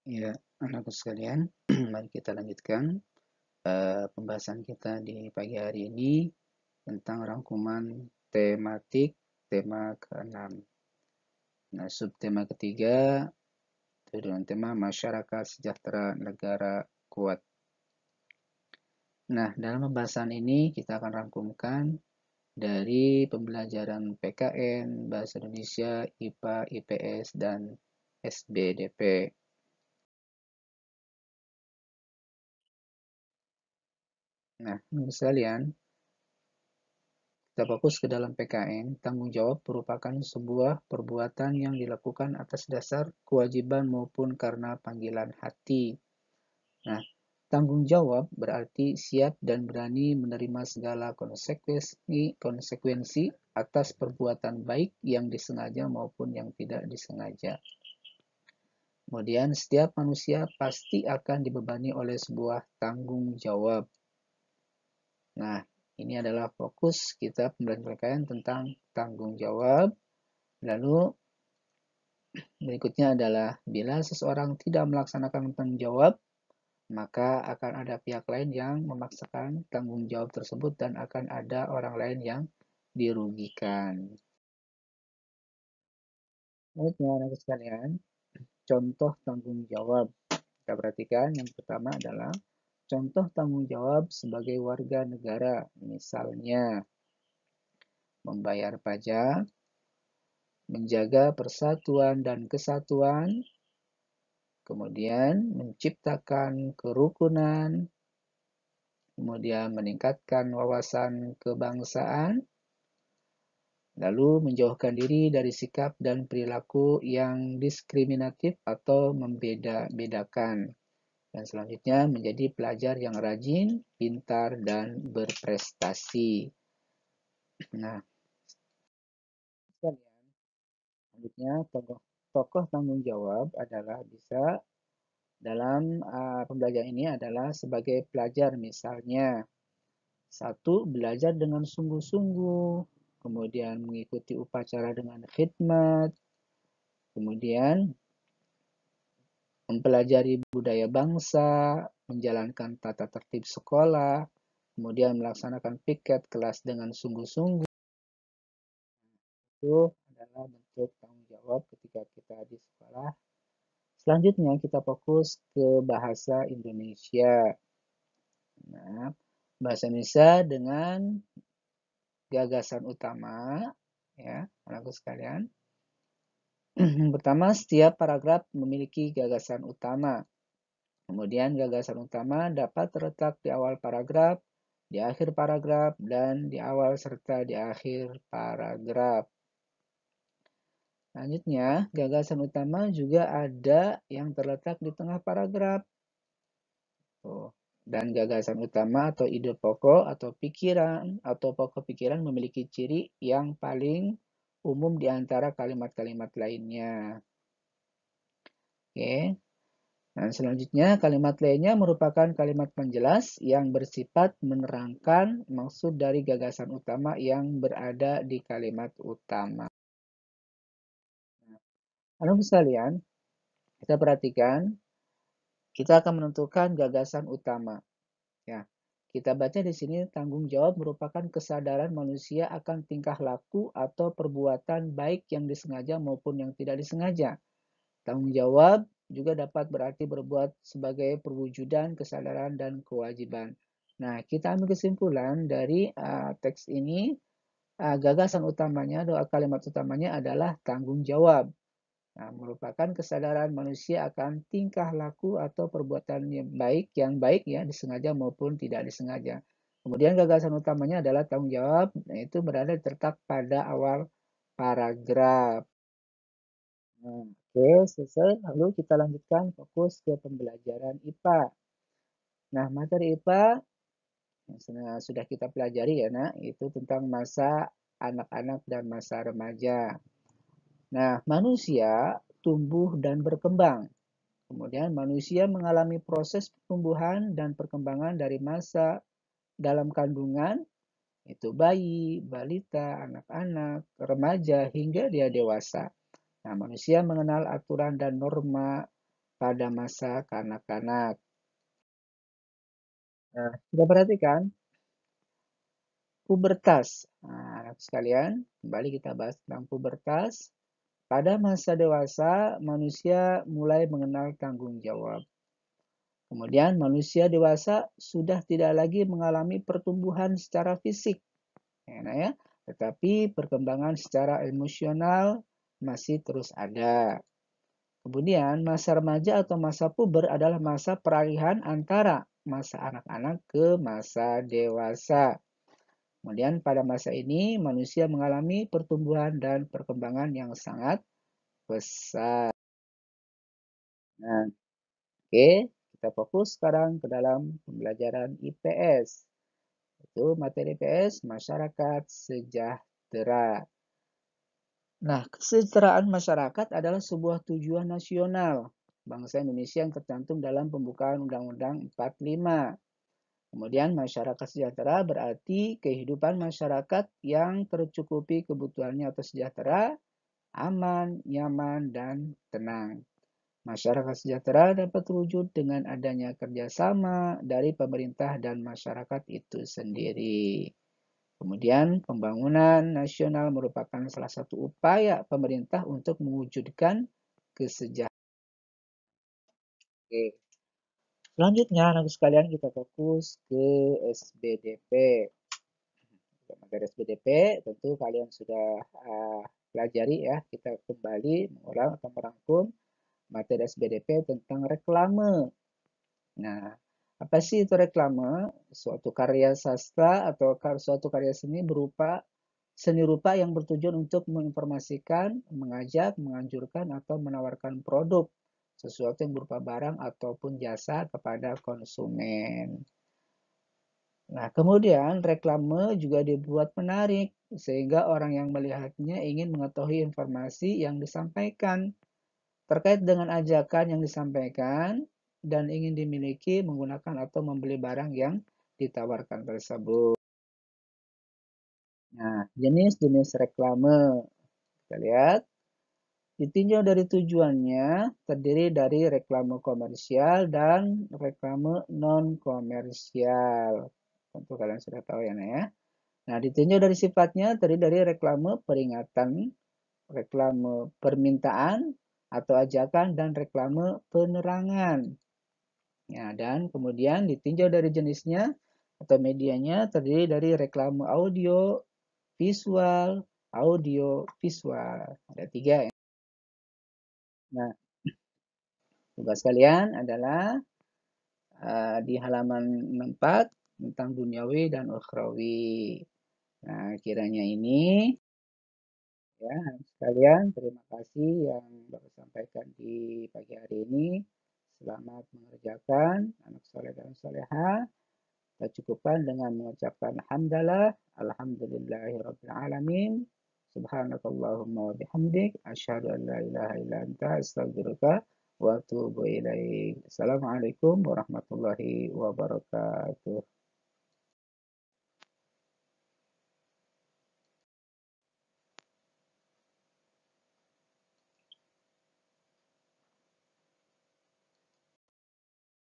Ya, anakku sekalian, mari kita lanjutkan pembahasan kita di pagi hari ini tentang rangkuman tematik tema ke-6. Nah, subtema ketiga itu dengan tema masyarakat sejahtera negara kuat. Nah, dalam pembahasan ini kita akan rangkumkan dari pembelajaran PKN, Bahasa Indonesia, IPA, IPS, dan SBDP. Nah, sekalian, kita fokus ke dalam PKN, tanggung jawab merupakan sebuah perbuatan yang dilakukan atas dasar kewajiban maupun karena panggilan hati. Nah, tanggung jawab berarti siap dan berani menerima segala konsekuensi atas perbuatan baik yang disengaja maupun yang tidak disengaja. Kemudian, setiap manusia pasti akan dibebani oleh sebuah tanggung jawab. Nah, ini adalah fokus kita pembelajaran PKN tentang tanggung jawab. Lalu berikutnya adalah bila seseorang tidak melaksanakan tanggung jawab, maka akan ada pihak lain yang memaksakan tanggung jawab tersebut dan akan ada orang lain yang dirugikan. Baiknya, anak sekalian, contoh tanggung jawab. Kita perhatikan yang pertama adalah contoh tanggung jawab sebagai warga negara, misalnya membayar pajak, menjaga persatuan dan kesatuan, kemudian menciptakan kerukunan, kemudian meningkatkan wawasan kebangsaan, lalu menjauhkan diri dari sikap dan perilaku yang diskriminatif atau membeda-bedakan. Dan selanjutnya menjadi pelajar yang rajin, pintar, dan berprestasi. Nah, selanjutnya tokoh tanggung jawab adalah bisa dalam pembelajaran ini adalah sebagai pelajar, misalnya satu, belajar dengan sungguh-sungguh, kemudian mengikuti upacara dengan khidmat, kemudian mempelajari budaya bangsa, menjalankan tata tertib sekolah, kemudian melaksanakan piket kelas dengan sungguh-sungguh. Itu adalah bentuk tanggung jawab ketika kita di sekolah. Selanjutnya kita fokus ke bahasa Indonesia. Nah, bahasa Indonesia dengan gagasan utama, ya, anakku sekalian. Yang pertama, setiap paragraf memiliki gagasan utama. Kemudian gagasan utama dapat terletak di awal paragraf, di akhir paragraf, dan di awal serta di akhir paragraf. Selanjutnya, gagasan utama juga ada yang terletak di tengah paragraf. Dan gagasan utama atau ide pokok atau pikiran atau pokok pikiran memiliki ciri yang paling umum di antara kalimat-kalimat lainnya. Oke. Dan selanjutnya kalimat lainnya merupakan kalimat penjelas yang bersifat menerangkan maksud dari gagasan utama yang berada di kalimat utama. Anak sekalian, kita perhatikan, kita akan menentukan gagasan utama. Ya, kita baca di sini tanggung jawab merupakan kesadaran manusia akan tingkah laku atau perbuatan baik yang disengaja maupun yang tidak disengaja. Tanggung jawab juga dapat berarti berbuat sebagai perwujudan kesadaran dan kewajiban. Nah, kita ambil kesimpulan dari teks ini, gagasan utamanya, doa kalimat utamanya adalah tanggung jawab. Nah, merupakan kesadaran manusia akan tingkah laku atau perbuatan yang baik ya, disengaja maupun tidak disengaja. Kemudian gagasan utamanya adalah tanggung jawab, nah, itu berada terletak pada awal paragraf. Nah, oke, selesai. Lalu kita lanjutkan fokus ke pembelajaran IPA. Nah, materi IPA yang sudah kita pelajari ya, nak, itu tentang masa anak-anak dan masa remaja. Nah, manusia tumbuh dan berkembang. Kemudian manusia mengalami proses pertumbuhan dan perkembangan dari masa dalam kandungan, itu bayi, balita, anak-anak, remaja, hingga dia dewasa. Nah, manusia mengenal aturan dan norma pada masa kanak-kanak. Nah, kita perhatikan pubertas. Nah, anak sekalian, kembali kita bahas tentang pubertas. Pada masa dewasa, manusia mulai mengenal tanggung jawab. Kemudian manusia dewasa sudah tidak lagi mengalami pertumbuhan secara fisik, ya, tetapi perkembangan secara emosional masih terus ada. Kemudian masa remaja atau masa puber adalah masa peralihan antara masa anak-anak ke masa dewasa. Kemudian pada masa ini manusia mengalami pertumbuhan dan perkembangan yang sangat besar. Nah, oke, kita fokus sekarang ke dalam pembelajaran IPS. Itu materi IPS, masyarakat sejahtera. Nah, kesejahteraan masyarakat adalah sebuah tujuan nasional bangsa Indonesia yang tercantum dalam pembukaan Undang-Undang 45. Kemudian masyarakat sejahtera berarti kehidupan masyarakat yang tercukupi kebutuhannya atau sejahtera, aman, nyaman, dan tenang. Masyarakat sejahtera dapat terwujud dengan adanya kerjasama dari pemerintah dan masyarakat itu sendiri. Kemudian pembangunan nasional merupakan salah satu upaya pemerintah untuk mewujudkan kesejahteraan. Oke. Selanjutnya, anak sekalian kita fokus ke SBDP. Materi SBDP tentu kalian sudah pelajari ya. Kita kembali mengulang atau merangkum materi SBDP tentang reklame. Nah, apa sih itu reklame? Suatu karya sastra atau suatu karya seni berupa seni rupa yang bertujuan untuk menginformasikan, mengajak, menganjurkan, atau menawarkan produk, sesuatu yang berupa barang ataupun jasa kepada konsumen. Nah, kemudian reklame juga dibuat menarik, sehingga orang yang melihatnya ingin mengetahui informasi yang disampaikan terkait dengan ajakan yang disampaikan dan ingin dimiliki, menggunakan, atau membeli barang yang ditawarkan tersebut. Nah, jenis-jenis reklame. Kita lihat. Ditinjau dari tujuannya, terdiri dari reklame komersial dan reklame non-komersial. Tentu kalian sudah tahu ya, Nah. Nah, ditinjau dari sifatnya, terdiri dari reklame peringatan, reklame permintaan atau ajakan, dan reklame penerangan. Ya, dan kemudian ditinjau dari jenisnya atau medianya, terdiri dari reklame audio, visual, audio, visual. Ada 3 ya. Nah, tugas kalian adalah di halaman 64 tentang duniawi dan ukhrawi. Nah, kiranya ini ya sekalian, terima kasih yang baru sampaikan di pagi hari ini. Selamat mengerjakan anak soleh dan soleha. Kita cukupkan dengan mengucapkan hamdalah, alhamdulillahirabbil alamin. Subhanakallahumma wa bihamdik asyhadu an la ilaha illa anta astaghfiruka wa atubu ilaik. Assalamualaikum warahmatullahi wabarakatuh.